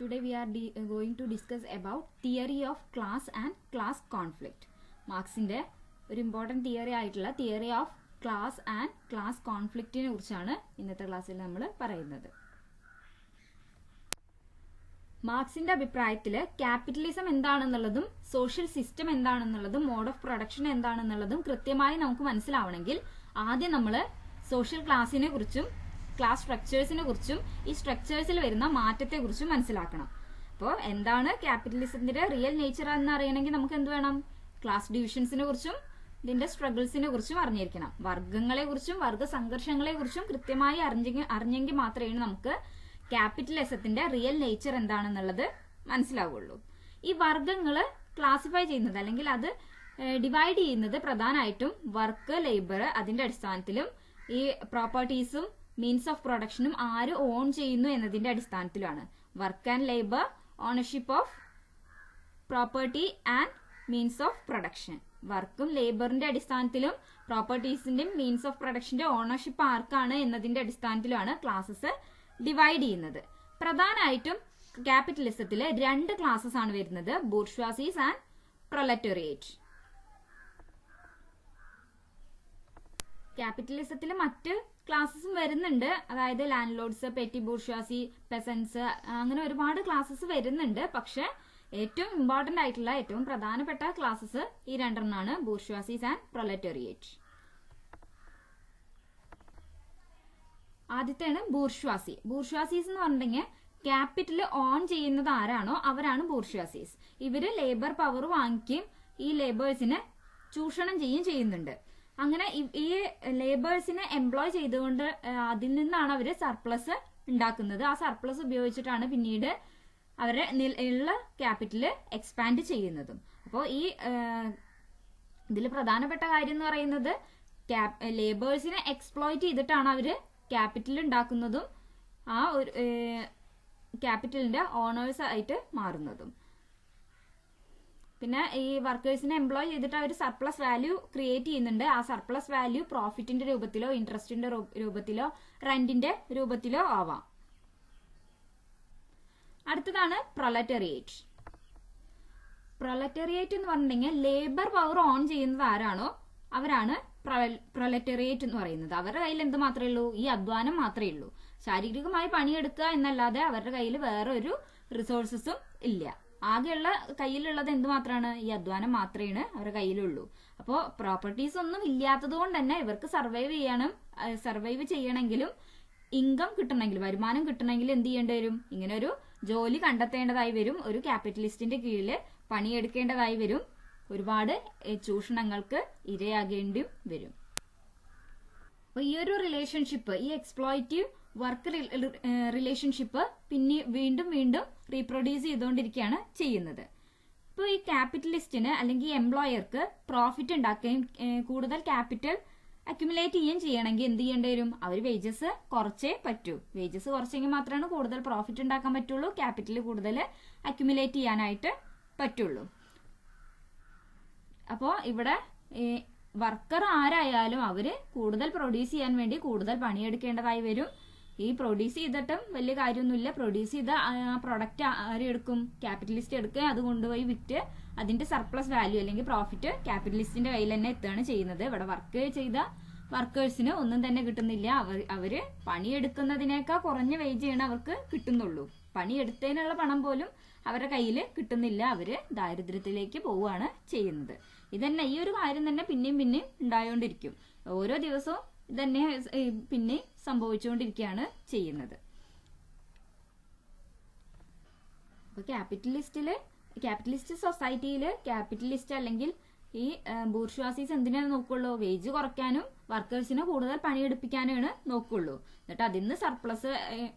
Today we are going to discuss about theory of class and class conflict. മാർക്സിന്റെ ഒരു important theory ആയിട്ടുള്ള theory of class and class കോൺഫ്ലിക്റ്റിനെ കുറിച്ചാണ് ഇന്നത്തെ ക്ലാസ്സിൽ നമ്മൾ പറയുന്നത്. മാർക്സിന്റെ അഭിപ്രായത്തിൽ ക്യാപിറ്റലിസം എന്താണെന്നുള്ളതും സോഷ്യൽ സിസ്റ്റം എന്താണെന്നുള്ളതും മോഡ് ഓഫ് പ്രൊഡക്ഷൻ എന്താണെന്നുള്ളതും കൃത്യമായി നമുക്ക് മനസ്സിലാവണമെങ്കിൽ ആദ്യം നമ്മൾ സോഷ്യൽ ക്ലാസിനെ കുറിച്ചും ക്ലാസ് സ്ട്രക്ചേഴ്സിനെ കുറിച്ചും ഈ സ്ട്രക്ചേഴ്സിൽ വരുന്ന മാറ്റത്തെ കുറിച്ചും മനസ്സിലാക്കണം. അപ്പോൾ എന്താണ് ക്യാപിറ്റലിസത്തിന്റെ റിയൽ നേച്ചർ എന്ന് അറിയണമെങ്കിൽ നമുക്ക് എന്ത് വേണം? ക്ലാസ് ഡിവിഷൻസിനെ കുറിച്ചും ഇതിന്റെ സ്ട്രഗിൾസിനെ കുറിച്ചും അറിഞ്ഞിരിക്കണം. വർഗങ്ങളെ കുറിച്ചും വർഗ സംഘർഷങ്ങളെ കുറിച്ചും കൃത്യമായി അറിഞ്ഞെങ്കിൽ മാത്രമേ നമുക്ക് ക്യാപിറ്റലിസത്തിന്റെ റിയൽ നേച്ചർ എന്താണെന്നുള്ളത് മനസ്സിലാവുള്ളൂ. ഈ വർഗങ്ങള് ക്ലാസിഫൈ ചെയ്യുന്നത് അല്ലെങ്കിൽ അത് ഡിവൈഡ് ചെയ്യുന്നത് പ്രധാനമായിട്ടും വർക്ക്, ലേബർ അതിന്റെ അടിസ്ഥാനത്തിലും ഈ പ്രോപ്പർട്ടീസും മീൻസ് ഓഫ് പ്രൊഡക്ഷനും ആര് ഓൺ ചെയ്യുന്നു എന്നതിന്റെ അടിസ്ഥാനത്തിലാണ്. Work and labour, ownership of property and means of production. വർക്കും ലേബറിന്റെ അടിസ്ഥാനത്തിലും പ്രോപ്പർട്ടീസിന്റെയും മീൻസ് ഓഫ് പ്രൊഡക്ഷന്റെ ഓണർഷിപ്പ് ആർക്കാണ് എന്നതിന്റെ അടിസ്ഥാനത്തിലുമാണ് ക്ലാസസ് ഡിവൈഡ് ചെയ്യുന്നത്. പ്രധാനമായിട്ടും ക്യാപിറ്റലിസത്തില് രണ്ട് ക്ലാസസ് ആണ് വരുന്നത്, ബൂർഷ്വാസീസ് ആൻഡ് പ്രൊലറ്റേറിയറ്റ്. ക്യാപിറ്റലിസത്തിൽ മറ്റ് ക്ലാസസും വരുന്നുണ്ട്, അതായത് landlords, petty bourgeoisie, peasants, അങ്ങനെ ഒരുപാട് ക്ലാസസ് വരുന്നുണ്ട്. പക്ഷെ ഏറ്റവും ഇമ്പോർട്ടന്റ് ആയിട്ടുള്ള ഏറ്റവും പ്രധാനപ്പെട്ട ക്ലാസസ് ഈ രണ്ടെണ്ണമാണ്, ബൂർഷ്വാസീസ് ആൻഡ് പ്രൊലറ്റേറിയറ്റ്. ആദ്യത്തെയാണ് ബൂർഷ്വാസി. ബൂർഷ്വാസീസ് എന്ന് പറഞ്ഞിട്ടുണ്ടെങ്കിൽ ക്യാപിറ്റൽ ഓൺ ചെയ്യുന്നത് ആരാണോ അവരാണ് ബൂർഷ്വാസീസ്. ഇവര് ലേബർ പവർ വാങ്ങിക്കുകയും ഈ ലേബേഴ്സിനെ ചൂഷണം ചെയ്യുന്നുണ്ട്. അങ്ങനെ ഈ ലേബേഴ്സിനെ എംപ്ലോയ് ചെയ്തുകൊണ്ട് അതിൽ നിന്നാണ് അവര് സർപ്ലസ് ഉണ്ടാക്കുന്നത്. ആ സർപ്ലസ് ഉപയോഗിച്ചിട്ടാണ് പിന്നീട് അവരെ ഉള്ള ക്യാപിറ്റൽ എക്സ്പാൻഡ് ചെയ്യുന്നതും. അപ്പോൾ ഈ ഇതിൽ പ്രധാനപ്പെട്ട കാര്യം എന്ന് പറയുന്നത് ലേബേഴ്സിനെ എക്സ്പ്ലോയിറ്റ് ചെയ്തിട്ടാണ് അവര് ക്യാപിറ്റൽ ഉണ്ടാക്കുന്നതും ആ ഒരു ക്യാപിറ്റലിന്റെ ഓണേഴ്സ് ആയിട്ട് മാറുന്നതും. പിന്നെ ഈ വർക്കേഴ്സിനെ എംപ്ലോയ് ചെയ്തിട്ട് അവർ സർപ്ലസ് വാല്യൂ ക്രിയേറ്റ് ചെയ്യുന്നുണ്ട്. ആ സർപ്ലസ് വാല്യൂ പ്രോഫിറ്റിന്റെ രൂപത്തിലോ ഇൻട്രസ്റ്റിന്റെ രൂപത്തിലോ റെന്റിന്റെ രൂപത്തിലോ ആവാം. അടുത്തതാണ് പ്രൊലറ്റേറിയറ്റ്. പ്രൊലറ്റേറിയറ്റ് എന്ന് പറഞ്ഞിട്ടുണ്ടെങ്കിൽ ലേബർ പവർ ഓൺ ചെയ്യുന്നത് ആരാണോ അവരാണ് പ്രൊലറ്റേറിയറ്റ് എന്ന് പറയുന്നത്. അവരുടെ കയ്യിൽ എന്ത് മാത്രമേ ഉള്ളൂ? ഈ അധ്വാനം മാത്രമേ ഉള്ളൂ. ശാരീരികമായി പണിയെടുക്കുക എന്നല്ലാതെ അവരുടെ കയ്യിൽ വേറെ ഒരു റിസോഴ്സസും ഇല്ല. ആകെയുള്ള കയ്യിലുള്ളത് എന്ത് മാത്രമാണ്? ഈ അധ്വാനം മാത്രമേ അവരുടെ കയ്യിലുള്ളൂ. അപ്പോൾ പ്രോപ്പർട്ടീസ് ഒന്നും ഇല്ലാത്തത് കൊണ്ട് തന്നെ ഇവർക്ക് സർവൈവ് ചെയ്യണമെങ്കിലും ഇൻകം കിട്ടണമെങ്കിൽ, വരുമാനം കിട്ടണമെങ്കിൽ എന്ത് ചെയ്യേണ്ടി വരും? ഇങ്ങനെ ഒരു ജോലി കണ്ടെത്തേണ്ടതായി വരും. ഒരു ക്യാപിറ്റലിസ്റ്റിന്റെ കീഴിൽ പണിയെടുക്കേണ്ടതായി വരും. ഒരുപാട് ചൂഷണങ്ങൾക്ക് ഇരയാകേണ്ടി വരും. അപ്പൊ ഈ ഒരു റിലേഷൻഷിപ്പ്, ഈ എക്സ്പ്ലോയിറ്റീവ് വർക്ക് റിലേഷൻഷിപ്പ് പിന്നെ വീണ്ടും റീപ്രൊഡ്യൂസ് ചെയ്തുകൊണ്ടിരിക്കുകയാണ് ചെയ്യുന്നത്. ഇപ്പോൾ ഈ ക്യാപിറ്റലിസ്റ്റിന് അല്ലെങ്കിൽ എംപ്ലോയർക്ക് പ്രോഫിറ്റ് ഉണ്ടാക്കുകയും കൂടുതൽ ക്യാപിറ്റൽ അക്യുമുലേറ്റ് ചെയ്യുകയും ചെയ്യണമെങ്കിൽ എന്ത് ചെയ്യേണ്ടി വരും? അവർ വേജസ് കുറച്ചേ പറ്റൂ. വേജസ് കുറച്ചെങ്കിൽ മാത്രമാണ് കൂടുതൽ പ്രോഫിറ്റ് ഉണ്ടാക്കാൻ പറ്റുള്ളൂ, ക്യാപിറ്റൽ കൂടുതൽ അക്യുമുലേറ്റ് ചെയ്യാനായിട്ട് പറ്റുള്ളൂ. അപ്പോൾ ഇവിടെ വർക്കർ ആരായാലും അവര് കൂടുതൽ പ്രൊഡ്യൂസ് ചെയ്യാൻ വേണ്ടി കൂടുതൽ പണിയെടുക്കേണ്ടതായി വരും. ഈ പ്രൊഡ്യൂസ് ചെയ്തിട്ടും വലിയ കാര്യമൊന്നുമില്ല. പ്രൊഡ്യൂസ് ചെയ്ത ആ പ്രൊഡക്റ്റ് ആരും എടുക്കും? ക്യാപിറ്റലിസ്റ്റ് എടുക്കുക, അത് കൊണ്ടുപോയി വിറ്റ് അതിന്റെ സർപ്ലസ് വാല്യൂ അല്ലെങ്കിൽ പ്രോഫിറ്റ് ക്യാപിറ്റലിസ്റ്റിന്റെ കയ്യിൽ തന്നെ എത്തുകയാണ് ചെയ്യുന്നത്. ഇവിടെ വർക്ക് ചെയ്ത വർക്കേഴ്സിന് ഒന്നും തന്നെ കിട്ടുന്നില്ല. അവര് പണിയെടുക്കുന്നതിനേക്കാൾ കുറഞ്ഞ വേജാണ് അവർക്ക് കിട്ടുന്നുള്ളൂ. പണിയെടുത്തതിനുള്ള പണം പോലും അവരുടെ കയ്യിൽ കിട്ടുന്നില്ല. അവര് ദാരിദ്ര്യത്തിലേക്ക് പോവുകയാണ് ചെയ്യുന്നത്. ഇതന്നെ ഈ ഒരു കാര്യം തന്നെ പിന്നെയും ഉണ്ടായോണ്ടിരിക്കും. ഓരോ ദിവസവും ഇതന്നെ പിന്നെ സംഭവിച്ചുകൊണ്ടിരിക്കുകയാണ് ചെയ്യുന്നത്. അപ്പൊ ക്യാപിറ്റലിസ്റ്റ് സൊസൈറ്റിയില് ക്യാപിറ്റലിസ്റ്റ് അല്ലെങ്കിൽ ഈ ബൂർഷ്വാസീസ് എന്തിനാണ് നോക്കുള്ളൂ? വേജ് കുറയ്ക്കാനും വർക്കേഴ്സിനെ കൂടുതൽ പണിയെടുപ്പിക്കാനാണ് നോക്കുള്ളൂ. എന്നിട്ട് അതിന്ന് സർപ്ലസ്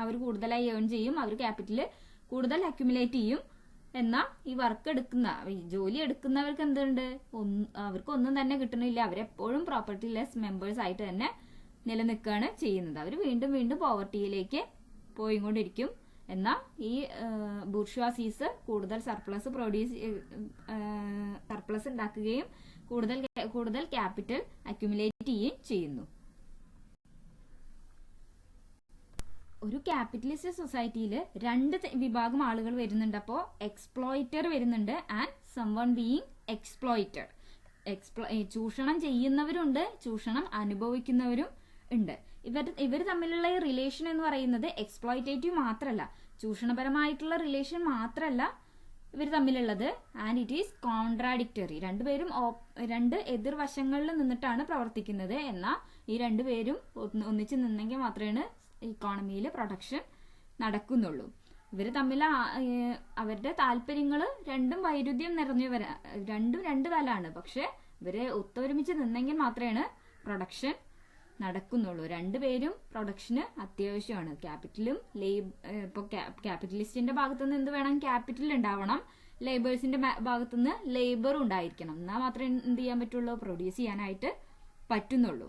അവർ കൂടുതലായി ഏൺ ചെയ്യും. അവർ ക്യാപിറ്റല് കൂടുതൽ അക്യുമുലേറ്റ് ചെയ്യും. എന്നാൽ ഈ വർക്ക് എടുക്കുന്ന ജോലി എടുക്കുന്നവർക്ക് എന്തുണ്ട്? അവർക്ക് ഒന്നും തന്നെ കിട്ടുന്നില്ല. അവരെപ്പോഴും പ്രോപ്പർട്ടി ലെസ് മെമ്പേഴ്സ് ആയിട്ട് തന്നെ നിലനിൽക്കുകയാണ് ചെയ്യുന്നത്. അവർ വീണ്ടും പോവർട്ടിയിലേക്ക് പോയിക്കൊണ്ടിരിക്കും. എന്നാൽ ഈ ബൂർഷ്വാസീസ് കൂടുതൽ സർപ്ലസ് ഉണ്ടാക്കുകയും കൂടുതൽ ക്യാപിറ്റൽ അക്യുമുലേറ്റ് ചെയ്യുകയും ചെയ്യുന്നു. ഒരു ക്യാപിറ്റലിസ്റ്റ് സൊസൈറ്റിയിൽ രണ്ട് വിഭാഗം ആളുകൾ വരുന്നുണ്ട്. അപ്പോൾ എക്സ്പ്ലോയിറ്റർ വരുന്നുണ്ട് ആൻഡ് സംവൺ ബീയിങ് എക്സ്പ്ലോയിറ്റഡ്. ചൂഷണം ചെയ്യുന്നവരുണ്ട്, ചൂഷണം അനുഭവിക്കുന്നവരും ഉണ്ട്. ഇവർ തമ്മിലുള്ള ഈ റിലേഷൻ എന്ന് പറയുന്നത് എക്സ്പ്ലോയിറ്റേറ്റീവ് മാത്രമല്ല, ചൂഷണപരമായിട്ടുള്ള റിലേഷൻ മാത്രമല്ല ഇവർ തമ്മിലുള്ളത്. And it is contradictory. രണ്ടുപേരും രണ്ട് എതിർവശങ്ങളിൽ നിന്നിട്ടാണ് പ്രവർത്തിക്കുന്നത്. എന്നാൽ ഈ രണ്ടുപേരും ഒന്നിച്ച് നിന്നെങ്കിൽ മാത്രമേ ഇക്കോണമിയിൽ പ്രൊഡക്ഷൻ നടക്കുന്നുള്ളൂ. ഇവർ തമ്മിൽ അവരുടെ താല്പര്യങ്ങൾ രണ്ടും വൈരുദ്ധ്യം നിറഞ്ഞു രണ്ടും രണ്ട് തലാണ്. പക്ഷെ ഇവരെ ഒത്തൊരുമിച്ച് നിന്നെങ്കിൽ മാത്രമേ പ്രൊഡക്ഷൻ നടക്കുന്നുള്ളൂ. രണ്ടുപേരും പ്രൊഡക്ഷന് അത്യാവശ്യമാണ്. ക്യാപിറ്റലും ഇപ്പോൾ ക്യാപിറ്റലിസ്റ്റിന്റെ ഭാഗത്തുനിന്ന് എന്ത് വേണം? ക്യാപിറ്റൽ ഉണ്ടാവണം. ലേബേഴ്സിന്റെ ഭാഗത്തുനിന്ന് ലേബറും ഉണ്ടായിരിക്കണം. എന്നാൽ മാത്രമേ എന്ത് ചെയ്യാൻ പറ്റുള്ളൂ? പ്രൊഡ്യൂസ് ചെയ്യാനായിട്ട് പറ്റുന്നുള്ളൂ.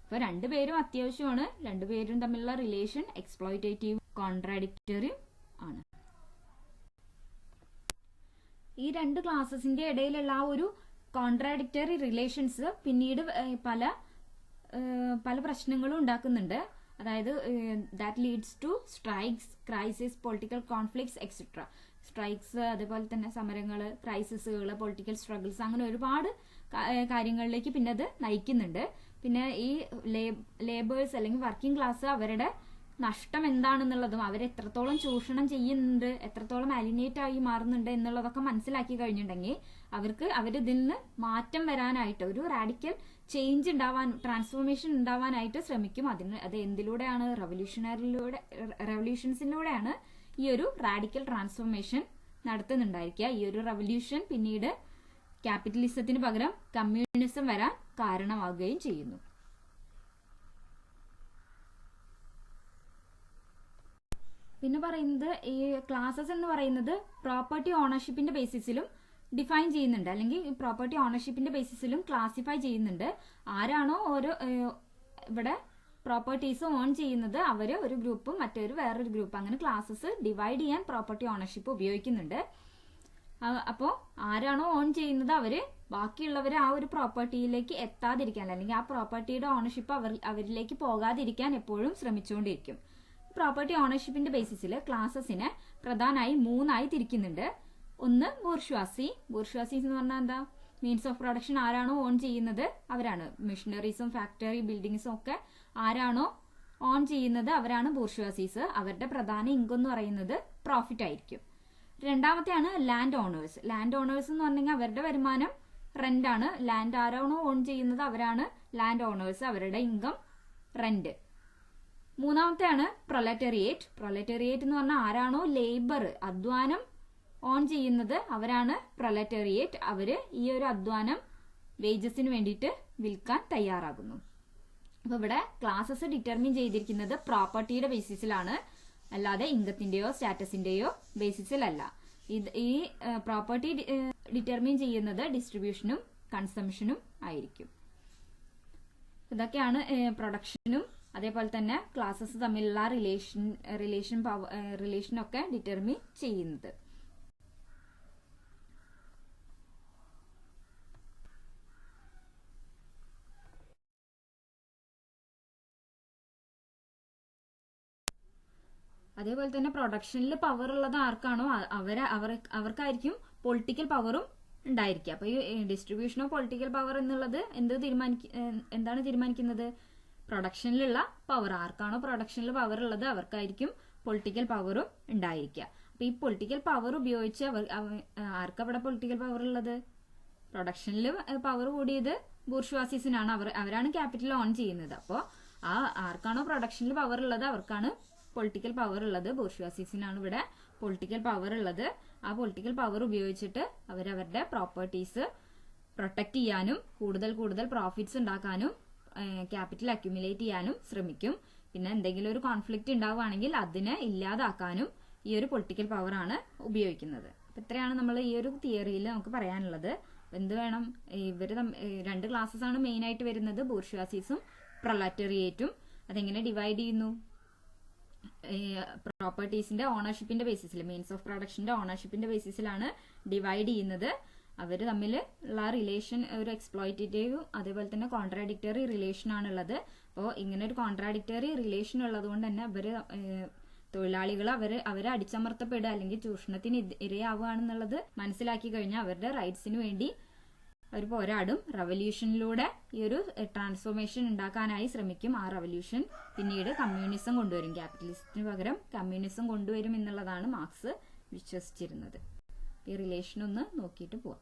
അപ്പോൾ രണ്ടുപേരും അത്യാവശ്യമാണ്. രണ്ടുപേരും തമ്മിലുള്ള റിലേഷൻ എക്സ്പ്ലോയിറ്റേറ്റീവ്, കോൺട്രാഡിക്ടറി ആണ്. ഈ രണ്ട് ക്ലാസസിന്റെ ഇടയിലുള്ള ആ ഒരു കോൺട്രാഡിക്ടറി റിലേഷൻസ് പിന്നീട് പല പ്രശ്നങ്ങളും ഉണ്ടാക്കുന്നുണ്ട്. അതായത് that leads to strikes, crisis, political conflicts etcetera. Strikes, അതേപോലെ തന്നെ സമരങ്ങൾ, ക്രൈസിസുകൾ, പൊളിറ്റിക്കൽ സ്ട്രഗിൾസ്, അങ്ങനെ ഒരുപാട് കാര്യങ്ങളിലേക്ക് പിന്നെ അത് നയിക്കുന്നുണ്ട്. പിന്നെ ഈ ലേബേഴ്സ് അല്ലെങ്കിൽ വർക്കിംഗ് ക്ലാസ് അവരുടെ നഷ്ടം എന്താണെന്നുള്ളതും അവരെത്രത്തോളം ചൂഷണം ചെയ്യുന്നുണ്ട്, എത്രത്തോളം അലിനേറ്റ് ആയി മാറുന്നുണ്ട് എന്നുള്ളതൊക്കെ മനസ്സിലാക്കി കഴിഞ്ഞിട്ടുണ്ടെങ്കിൽ അവരിതിൽ നിന്ന് മാറ്റം വരാനായിട്ട്, ഒരു റാഡിക്കൽ ചേഞ്ച് ഉണ്ടാവാൻ, ട്രാൻസ്ഫോർമേഷൻ ഉണ്ടാവാനായിട്ട് ശ്രമിക്കും. അത് എന്തിലൂടെയാണ്? റെവല്യൂഷൻസിലൂടെയാണ് ഈ ഒരു റാഡിക്കൽ ട്രാൻസ്ഫോർമേഷൻ നടത്തുന്നുണ്ടായിരിക്കുക. ഈ ഒരു റെവല്യൂഷൻ പിന്നീട് ക്യാപിറ്റലിസത്തിന് പകരം കമ്മ്യൂണിസം വരാൻ കാരണമാവുകയും ചെയ്യുന്നു. പിന്നെ പറയുന്നത് ഈ ക്ലാസസ് എന്ന് പറയുന്നത് പ്രോപ്പർട്ടി ഓണർഷിപ്പിന്റെ ബേസിസിലും ഡിഫൈൻ ചെയ്യുന്നുണ്ട്, അല്ലെങ്കിൽ പ്രോപ്പർട്ടി ഓണർഷിപ്പിന്റെ ബേസിസിലും ക്ലാസിഫൈ ചെയ്യുന്നുണ്ട്. ആരാണോ ഇവിടെ പ്രോപ്പർട്ടീസ് ഓൺ ചെയ്യുന്നത് അവര് ഒരു ഗ്രൂപ്പും മറ്റൊരു വേറൊരു ഗ്രൂപ്പ്, അങ്ങനെ ക്ലാസസ് ഡിവൈഡ് ചെയ്യാൻ പ്രോപ്പർട്ടി ഓണർഷിപ്പ് ഉപയോഗിക്കുന്നുണ്ട്. അപ്പോൾ ആരാണോ ഓൺ ചെയ്യുന്നത് അവര് ബാക്കിയുള്ളവര് ആ ഒരു പ്രോപ്പർട്ടിയിലേക്ക് എത്താതിരിക്കാൻ, അല്ലെങ്കിൽ ആ പ്രോപ്പർട്ടിയുടെ ഓണർഷിപ്പ് അവരിലേക്ക് പോകാതിരിക്കാൻ എപ്പോഴും ശ്രമിച്ചുകൊണ്ടിരിക്കും. പ്രോപ്പർട്ടി ഓണർഷിപ്പിന്റെ ബേസിസിൽ ക്ലാസസിനെ പ്രധാനമായി 3 തിരിക്കുന്നുണ്ട്. ഒന്ന് ബൂർഷ്വാസി. ബൂർഷ്വാസി എന്ന് പറഞ്ഞാൽ എന്താ? മീൻസ് ഓഫ് പ്രൊഡക്ഷൻ ആരാണോ ഓൺ ചെയ്യുന്നത് അവരാണ്. മെഷീനറീസും ഫാക്ടറി ബിൽഡിങ്സും ഒക്കെ ആരാണോ ഓൺ ചെയ്യുന്നത് അവരാണ് ബൂർഷ്വാസീസ്. അവരുടെ പ്രധാന ഇൻകം എന്ന് പറയുന്നത് പ്രോഫിറ്റ് ആയിരിക്കും. രണ്ടാമത്തെയാണ് ലാൻഡ് ഓണേഴ്സ്. ലാൻഡ് ഓണേഴ്സ് എന്ന് പറഞ്ഞെങ്കിൽ അവരുടെ വരുമാനം റെന്റ് ആണ്. ലാൻഡ് ആരാണോ ഓൺ ചെയ്യുന്നത് അവരാണ് ലാൻഡ് ഓണേഴ്സ്, അവരുടെ ഇൻകം റെന്റ്. മൂന്നാമത്തെയാണ് പ്രൊലറ്റേറിയേറ്റ്. പ്രൊലറ്റേറിയേറ്റ് എന്ന് പറഞ്ഞാൽ ആരാണോ ലേബർ, അധ്വാനം ഓൺ ചെയ്യുന്നത് അവരാണ് പ്രൊലറ്റേറിയേറ്റ്. അവര് ഈ ഒരു അധ്വാനം വേജസിന് വേണ്ടിയിട്ട് വിൽക്കാൻ തയ്യാറാകുന്നു. അപ്പൊ ഇവിടെ ക്ലാസസ് ഡിറ്റർമിൻ ചെയ്തിരിക്കുന്നത് പ്രോപ്പർട്ടിയുടെ ബേസിസിലാണ്, അല്ലാതെ ഇൻകത്തിന്റെയോ സ്റ്റാറ്റസിന്റെയോ ബേസിസിലല്ല. ഈ പ്രോപ്പർട്ടി ഡിറ്റർമിൻ ചെയ്യുന്നത് ഡിസ്ട്രിബ്യൂഷനും കൺസംഷനും ആയിരിക്കും. ഇതൊക്കെയാണ് പ്രൊഡക്ഷനും അതേപോലെ തന്നെ ക്ലാസസ് തമ്മിലുള്ള റിലേഷനൊക്കെ ഡിറ്റർമിൻ ചെയ്യുന്നത്. അതേപോലെ തന്നെ പ്രൊഡക്ഷനിൽ പവർ ഉള്ളത് ആർക്കാണോ അവർക്കായിരിക്കും പൊളിറ്റിക്കൽ പവറും ഉണ്ടായിരിക്കുക. അപ്പൊ ഈ ഡിസ്ട്രിബ്യൂഷൻ ഓഫ് പൊളിറ്റിക്കൽ പവർ എന്നുള്ളത് എന്താണ് തീരുമാനിക്കുന്നത്? പ്രൊഡക്ഷനിലുള്ള പവർ. ആർക്കാണോ പ്രൊഡക്ഷനിൽ പവർ ഉള്ളത് അവർക്കായിരിക്കും പൊളിറ്റിക്കൽ പവറും ഉണ്ടായിരിക്കുക. അപ്പൊ ഈ പൊളിറ്റിക്കൽ പവർ ഉപയോഗിച്ച് ആർക്കവിടെ പൊളിറ്റിക്കൽ പവർ ഉള്ളത്? പ്രൊഡക്ഷനിൽ പവർ കൂടിയത് ബൂർഷ്വാസീസിനാണ്. അവരാണ് ക്യാപിറ്റൽ ഓൺ ചെയ്യുന്നത്. അപ്പോൾ ആർക്കാണോ പ്രൊഡക്ഷനിൽ പവർ ഉള്ളത് അവർക്കാണ് പൊളിറ്റിക്കൽ പവർ ഉള്ളത്. ബൂർഷ്വാസീസിനാണ് ഇവിടെ പൊളിറ്റിക്കൽ പവർ ഉള്ളത്. ആ പൊളിറ്റിക്കൽ പവർ ഉപയോഗിച്ചിട്ട് അവരവരുടെ പ്രോപ്പർട്ടീസ് പ്രൊട്ടക്ട് ചെയ്യാനും കൂടുതൽ പ്രോഫിറ്റ്സ് ഉണ്ടാക്കാനും ക്യാപിറ്റൽ അക്യുമുലേറ്റ് ചെയ്യാനും ശ്രമിക്കും. പിന്നെ എന്തെങ്കിലും ഒരു കോൺഫ്ലിക്റ്റ് ഉണ്ടാവുകയാണെങ്കിൽ അതിനെ ഇല്ലാതാക്കാനും ഈ ഒരു പൊളിറ്റിക്കൽ പവർ ആണ് ഉപയോഗിക്കുന്നത്. അപ്പൊ ഇത്രയാണ് നമ്മൾ ഈ ഒരു തിയറിയിൽ നമുക്ക് പറയാനുള്ളത്. എന്ത് വേണം? രണ്ട് ക്ലാസ്സസ് ആണ് മെയിൻ ആയിട്ട് വരുന്നത്, ബൂർഷ്വാസീസും പ്രൊലറ്റേറിയേറ്റും. അതെങ്ങനെ ഡിവൈഡ് ചെയ്യുന്നു? പ്രോപ്പർട്ടീസിന്റെ ഓണർഷിപ്പിന്റെ ബേസിസിൽ, മീൻസ് ഓഫ് പ്രൊഡക്ഷന്റെ ഓണർഷിപ്പിന്റെ ബേസിസിലാണ് ഡിവൈഡ് ചെയ്യുന്നത്. അവർ തമ്മിൽ ഉള്ള റിലേഷൻ ഒരു എക്സ്പ്ലോയിറ്റേറ്റീവും അതേപോലെ തന്നെ കോൺട്രാഡിക്ടറി റിലേഷൻ ആണുള്ളത്. അപ്പോൾ ഇങ്ങനെ ഒരു കോൺട്രാഡിക്ടറി റിലേഷൻ ഉള്ളത് കൊണ്ട് തന്നെ തൊഴിലാളികൾ അവരെ അടിച്ചമർത്തപ്പെടുക അല്ലെങ്കിൽ ചൂഷണത്തിന് ഇരയാവുകയാണെന്നുള്ളത് മനസ്സിലാക്കി കഴിഞ്ഞാൽ അവരുടെ റൈറ്റ്സിന് വേണ്ടി അവർ പോരാടും. റവല്യൂഷനിലൂടെ ഈ ഒരു ട്രാൻസ്ഫോർമേഷൻ ഉണ്ടാക്കാനായി ശ്രമിക്കും. ആ റവല്യൂഷൻ പിന്നീട് കമ്മ്യൂണിസം കൊണ്ടുവരും. ക്യാപിറ്റലിസത്തിന് പകരം കമ്മ്യൂണിസം കൊണ്ടുവരും എന്നുള്ളതാണ് മാർക്സ് വിശ്വസിച്ചിരുന്നത്. ഈ റിലേഷൻ ഒന്ന് നോക്കിയിട്ട് പോവാം.